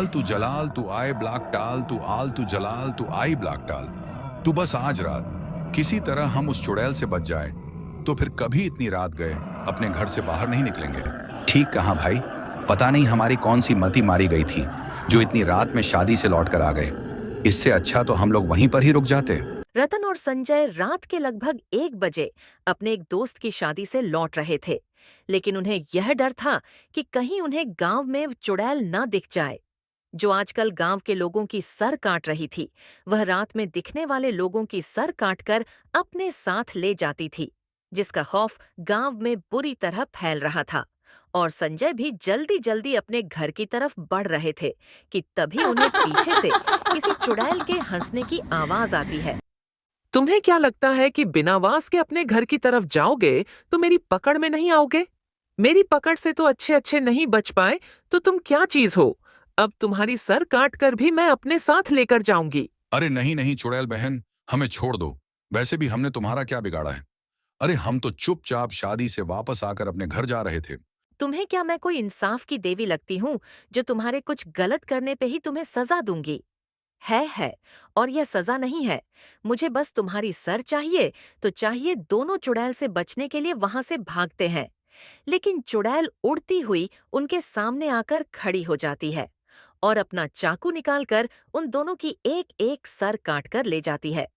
आल तू जलाल तू आए ब्लाक टाल तू आल तू जलाल तू आई ब्लाक टाल। तू बस आज रात किसी तरह हम उस चुड़ैल से बच जाए तो फिर कभी इतनी रात गए अपने घर से बाहर नहीं निकलेंगे। ठीक कहा भाई, पता नहीं हमारी कौन सी मति मारी गई थी जो इतनी रात में शादी से लौट कर आ गए। इससे अच्छा तो हम लोग वहीं पर ही रुक जाते। रतन और संजय रात के लगभग 1 बजे अपने एक दोस्त की शादी से लौट रहे थे, लेकिन उन्हें यह डर था कि कहीं उन्हें गांव में चुड़ैल न दिख जाए जो आजकल गांव के लोगों की सर काट रही थी। वह रात में दिखने वाले लोगों की सर काटकर अपने साथ ले जाती थी, जिसका खौफ गांव में बुरी तरह फैल रहा था। और संजय भी जल्दी जल्दी अपने घर की तरफ बढ़ रहे थे कि तभी उन्हें पीछे से किसी चुड़ैल के हंसने की आवाज आती है। तुम्हें क्या लगता है कि बिना वास के अपने घर की तरफ जाओगे तो मेरी पकड़ में नहीं आओगे? मेरी पकड़ से तो अच्छे अच्छे नहीं बच पाए तो तुम क्या चीज हो? अब तुम्हारी सर काट कर भी मैं अपने साथ लेकर जाऊंगी। अरे नहीं नहीं चुड़ैल बहन, हमें छोड़ दो। वैसे भी हमने तुम्हारा क्या बिगाड़ा है? अरे हम तो चुपचाप शादी से वापस आकर अपने घर जा रहे थे। तुम्हें क्या मैं कोई इंसाफ की देवी लगती हूँ जो तुम्हारे कुछ गलत करने पे ही तुम्हें सजा दूंगी? है। और यह सजा नहीं है। मुझे बस तुम्हारी सर चाहिए तो चाहिए। दोनों चुड़ैल से बचने के लिए वहां से भागते हैं, लेकिन चुड़ैल उड़ती हुई उनके सामने आकर खड़ी हो जाती है और अपना चाकू निकालकर उन दोनों की एक एक सर काटकर ले जाती है।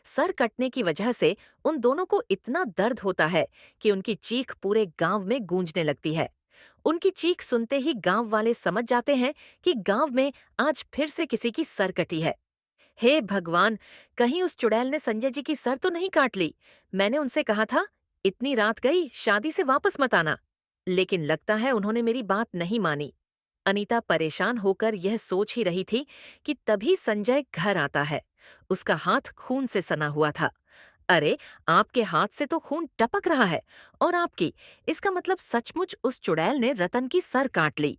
सर कटने की वजह से उन दोनों को इतना दर्द होता है कि उनकी चीख पूरे गांव में गूंजने लगती है। उनकी चीख सुनते ही गांव वाले समझ जाते हैं कि गांव में आज फिर से किसी की सर कटी है। हे भगवान, कहीं उस चुड़ैल ने संजय जी की सर तो नहीं काट ली। मैंने उनसे कहा था इतनी रात गई, शादी से वापस मत आना, लेकिन लगता है उन्होंने मेरी बात नहीं मानी। अनीता परेशान होकर यह सोच ही रही थी कि तभी संजय घर आता है। उसका हाथ खून से सना हुआ था। अरे, आपके हाथ से तो खून टपक रहा है और आपकी, इसका मतलब सचमुच उस चुड़ैल ने रतन की सर काट ली।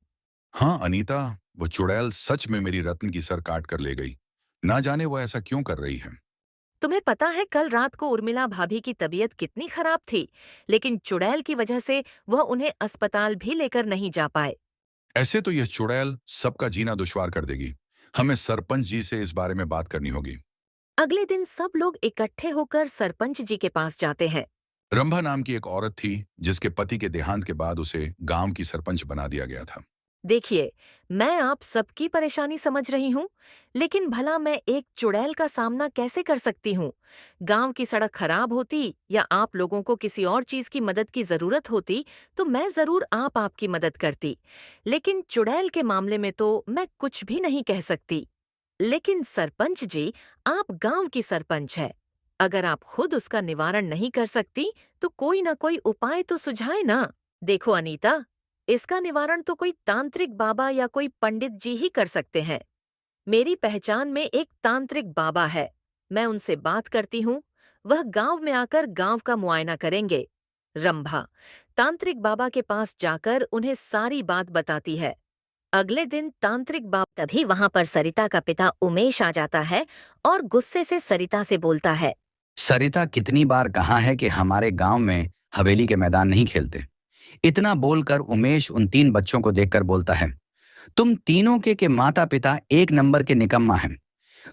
हाँ अनीता, वो चुड़ैल सच में मेरी रत्न की सर काट कर ले गई। ना जाने वो ऐसा क्यों कर रही है। तुम्हें पता है कल रात को उर्मिला भाभी की तबीयत कितनी खराब थी, लेकिन चुड़ैल की वजह से वह उन्हें अस्पताल भी लेकर नहीं जा पाए। ऐसे तो यह चुड़ैल सबका जीना दुश्वार कर देगी। हमें सरपंच जी से इस बारे में बात करनी होगी। अगले दिन सब लोग इकट्ठे होकर सरपंच जी के पास जाते हैं। रंभा नाम की एक औरत थी जिसके पति के देहांत के बाद उसे गांव की सरपंच बना दिया गया था। देखिए, मैं आप सबकी परेशानी समझ रही हूँ, लेकिन भला मैं एक चुड़ैल का सामना कैसे कर सकती हूँ? गांव की सड़क खराब होती या आप लोगों को किसी और चीज की मदद की जरूरत होती तो मैं जरूर आपकी मदद करती, लेकिन चुड़ैल के मामले में तो मैं कुछ भी नहीं कह सकती। लेकिन सरपंच जी, आप गांव की सरपंच है। अगर आप खुद उसका निवारण नहीं कर सकती तो कोई ना कोई उपाय तो सुझाए ना। देखो अनीता, इसका निवारण तो कोई तांत्रिक बाबा या कोई पंडित जी ही कर सकते हैं। मेरी पहचान में एक तांत्रिक बाबा है, मैं उनसे बात करती हूँ। वह गांव में आकर गांव का मुआयना करेंगे। रंभा तांत्रिक बाबा के पास जाकर उन्हें सारी बात बताती है। अगले दिन तांत्रिक बाबा तभी वहां पर सरिता का पिता उमेश आ जाता है और गुस्से से सरिता से बोलता है। सरिता, कितनी बार कहा है कि हमारे गांव में हवेली के मैदान नहीं खेलते। इतना बोलकर उमेश उन 3 बच्चों को देखकर बोलता है, तुम तीनों के माता पिता एक नंबर के निकम्मा हैं।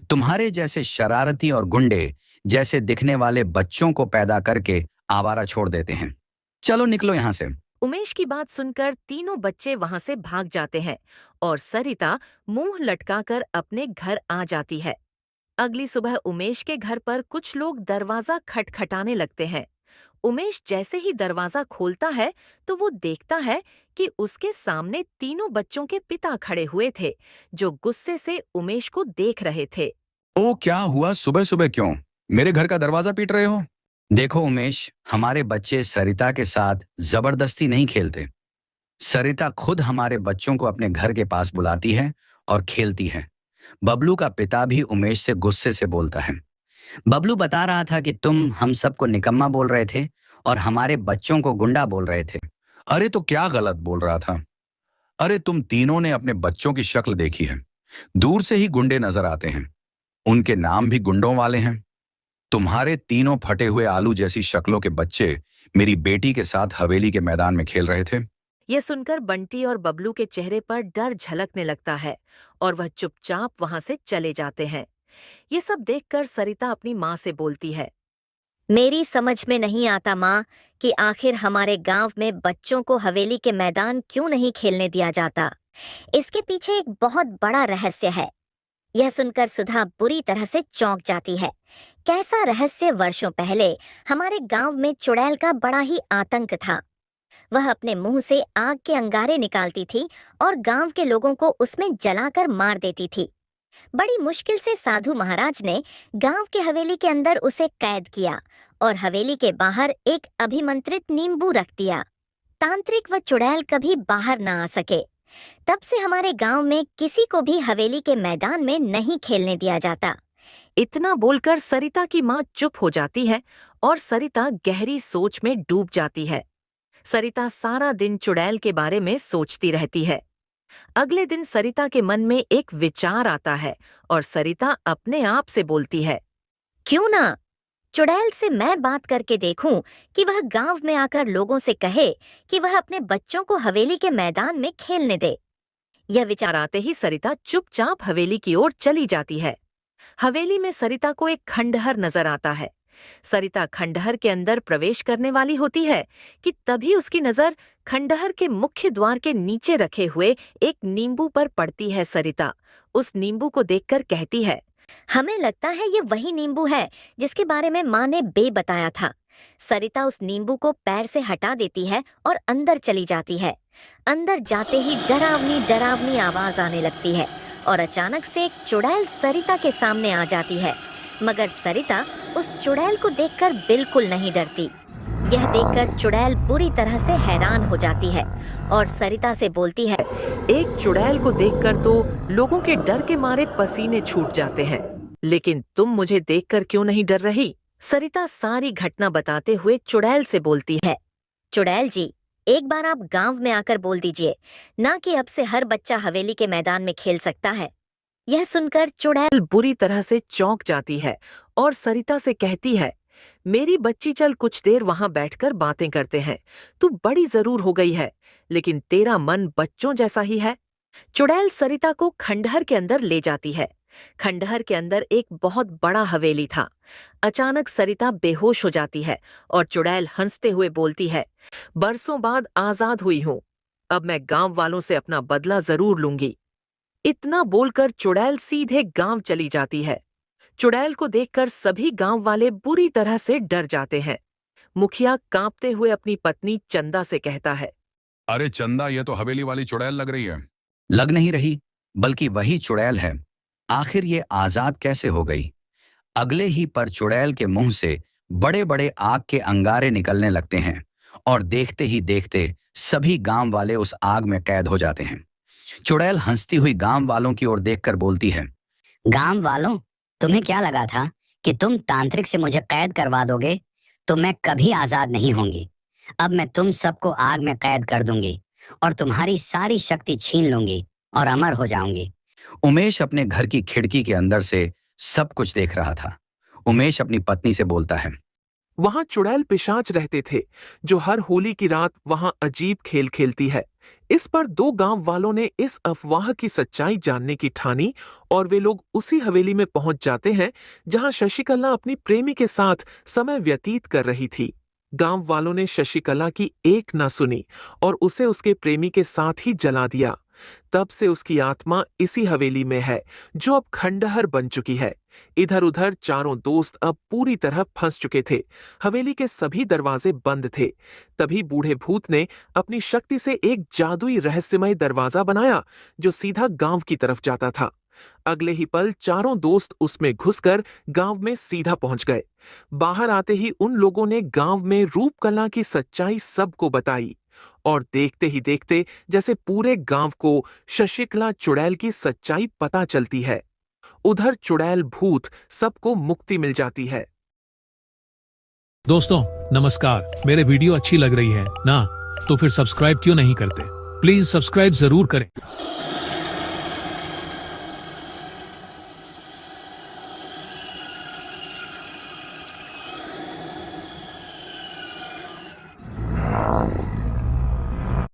तुम्हारे जैसे शरारती और गुंडे जैसे दिखने वाले बच्चों को पैदा करके आवारा छोड़ देते हैं। चलो निकलो यहां से। उमेश की बात सुनकर तीनों बच्चे वहां से भाग जाते हैं और सरिता मुंह लटकाकर अपने घर आ जाती है। अगली सुबह उमेश के घर पर कुछ लोग दरवाजा खटखटाने लगते हैं। उमेश जैसे ही दरवाजा खोलता है तो वो देखता है कि उसके सामने तीनों बच्चों के पिता खड़े हुए थे, जो गुस्से से उमेश को देख रहे थे। ओ, क्या हुआ? सुबह सुबह क्यों मेरे घर का दरवाजा पीट रहे हो? देखो उमेश, हमारे बच्चे सरिता के साथ जबरदस्ती नहीं खेलते। सरिता खुद हमारे बच्चों को अपने घर के पास बुलाती है और खेलती है। बबलू का पिता भी उमेश से गुस्से से बोलता है, बबलू बता रहा था कि तुम हम सबको निकम्मा बोल रहे थे और हमारे बच्चों को गुंडा बोल रहे थे। अरे तो क्या गलत बोल रहा था? अरे तुम तीनों ने अपने बच्चों की शक्ल देखी है, दूर से ही गुंडे नजर आते हैं। उनके नाम भी गुंडों वाले हैं। तुम्हारे तीनों फटे हुए आलू जैसी शक्लों के बच्चे मेरी बेटी के साथ हवेली के मैदान में खेल रहे थे। यह सुनकर बंटी और बबलू के चेहरे पर डर झलकने लगता है और वह चुपचाप वहां से चले जाते हैं। ये सब देखकर सरिता अपनी माँ से बोलती है, मेरी समझ में नहीं आता माँ कि आखिर हमारे गांव में बच्चों को हवेली के मैदान क्यों नहीं खेलने दिया जाता। इसके पीछे एक बहुत बड़ा रहस्य है। यह सुनकर सुधा बुरी तरह से चौंक जाती है। कैसा रहस्य? वर्षों पहले हमारे गांव में चुड़ैल का बड़ा ही आतंक था। वह अपने मुंह से आग के अंगारे निकालती थी और गांव के लोगों को उसमें जलाकर मार देती थी। बड़ी मुश्किल से साधु महाराज ने गांव के हवेली के अंदर उसे कैद किया और हवेली के बाहर एक अभिमंत्रित नींबू रख दिया। तांत्रिक व चुड़ैल कभी बाहर ना आ सके। तब से हमारे गांव में किसी को भी हवेली के मैदान में नहीं खेलने दिया जाता। इतना बोलकर सरिता की माँ चुप हो जाती है और सरिता गहरी सोच में डूब जाती है। सरिता सारा दिन चुड़ैल के बारे में सोचती रहती है। अगले दिन सरिता के मन में एक विचार आता है और सरिता अपने आप से बोलती है, क्यों ना चुड़ैल से मैं बात करके देखूं कि वह गांव में आकर लोगों से कहे कि वह अपने बच्चों को हवेली के मैदान में खेलने दे। यह विचार आते ही सरिता चुपचाप हवेली की ओर चली जाती है। हवेली में सरिता को एक खंडहर नजर आता है। सरिता खंडहर के अंदर प्रवेश करने वाली होती है कि तभी उसकी नजर खंडहर के मुख्य द्वार के नीचे रखे हुए एक नींबू पर पड़ती है। सरिता उस नींबू को देखकर कहती है, हमें लगता है ये वही नींबू है जिसके बारे में माँ ने बताया था। सरिता उस नींबू को पैर से हटा देती है और अंदर चली जाती है। अंदर जाते ही डरावनी डरावनी आवाज आने लगती है और अचानक से एक चुड़ैल सरिता के सामने आ जाती है। मगर सरिता उस चुड़ैल को देखकर बिल्कुल नहीं डरती। यह देखकर चुड़ैल बुरी तरह से हैरान हो जाती है और सरिता से बोलती है, एक चुड़ैल को देखकर तो लोगों के डर के मारे पसीने छूट जाते हैं, लेकिन तुम मुझे देखकर क्यों नहीं डर रही? सरिता सारी घटना बताते हुए चुड़ैल से बोलती है, चुड़ैल जी, एक बार आप गांव में आकर बोल दीजिए ना कि अब से हर बच्चा हवेली के मैदान में खेल सकता है। यह सुनकर चुड़ैल बुरी तरह से चौंक जाती है और सरिता से कहती है, मेरी बच्ची, चल कुछ देर वहां बैठकर बातें करते हैं। तू बड़ी जरूर हो गई है, लेकिन तेरा मन बच्चों जैसा ही है। चुड़ैल सरिता को खंडहर के अंदर ले जाती है। खंडहर के अंदर एक बहुत बड़ा हवेली था। अचानक सरिता बेहोश हो जाती है और चुड़ैल हंसते हुए बोलती है, बरसों बाद आजाद हुई हूं, अब मैं गांव वालों से अपना बदला जरूर लूंगी। इतना बोलकर चुड़ैल सीधे गांव चली जाती है। चुड़ैल को देखकर सभी गांव वाले बुरी तरह से डर जाते हैं। मुखिया कांपते हुए अपनी पत्नी चंदा से कहता है, अरे चंदा, ये तो हवेली वाली चुड़ैल लग रही है। लग नहीं रही, बल्कि वही चुड़ैल है। आखिर ये आजाद कैसे हो गई? अगले ही पर चुड़ैल के मुंह से बड़े बड़े आग के अंगारे निकलने लगते हैं और देखते ही देखते सभी गांव वाले उस आग में कैद हो जाते हैं। चुड़ैल हंसती हुई गांव वालों की ओर देखकर बोलती है, गांव वालों, तुम्हें क्या लगा था कि तुम तांत्रिक से मुझे कैद करवा दोगे? तो मैं कभी आजाद नहीं होंगी। अब मैं तुम सबको आग में कैद कर दूंगी और तुम्हारी सारी शक्ति छीन लूंगी और अमर हो जाऊंगी। उमेश अपने घर की खिड़की के अंदर से सब कुछ देख रहा था। उमेश अपनी पत्नी से बोलता है, वहां चुड़ैल पिशाच रहते थे जो हर होली की रात वहां अजीब खेल खेलती है। इस पर दो गांव वालों ने इस अफवाह की सच्चाई जानने की ठानी और वे लोग उसी हवेली में पहुंच जाते हैं जहां शशिकला अपनी प्रेमी के साथ समय व्यतीत कर रही थी। गांव वालों ने शशिकला की एक न सुनी और उसे उसके प्रेमी के साथ ही जला दिया। तब से उसकी आत्मा इसी हवेली में है जो अब खंडहर बन चुकी है। इधर उधर चारों दोस्त अब पूरी तरह फंस चुके थे। हवेली के सभी दरवाजे बंद थे। तभी बूढ़े भूत ने अपनी शक्ति से एक जादुई रहस्यमय दरवाजा बनाया जो सीधा गांव की तरफ जाता था। अगले ही पल चारों दोस्त उसमें घुसकर गांव में सीधा पहुंच गए। बाहर आते ही उन लोगों ने गांव में रूपकला की सच्चाई सबको बताई और देखते ही देखते जैसे पूरे गांव को शशिकला चुड़ैल की सच्चाई पता चलती है। उधर चुड़ैल भूत सबको मुक्ति मिल जाती है। दोस्तों नमस्कार, मेरे वीडियो अच्छी लग रही है ना? तो फिर सब्सक्राइब क्यों नहीं करते? प्लीज सब्सक्राइब जरूर करें।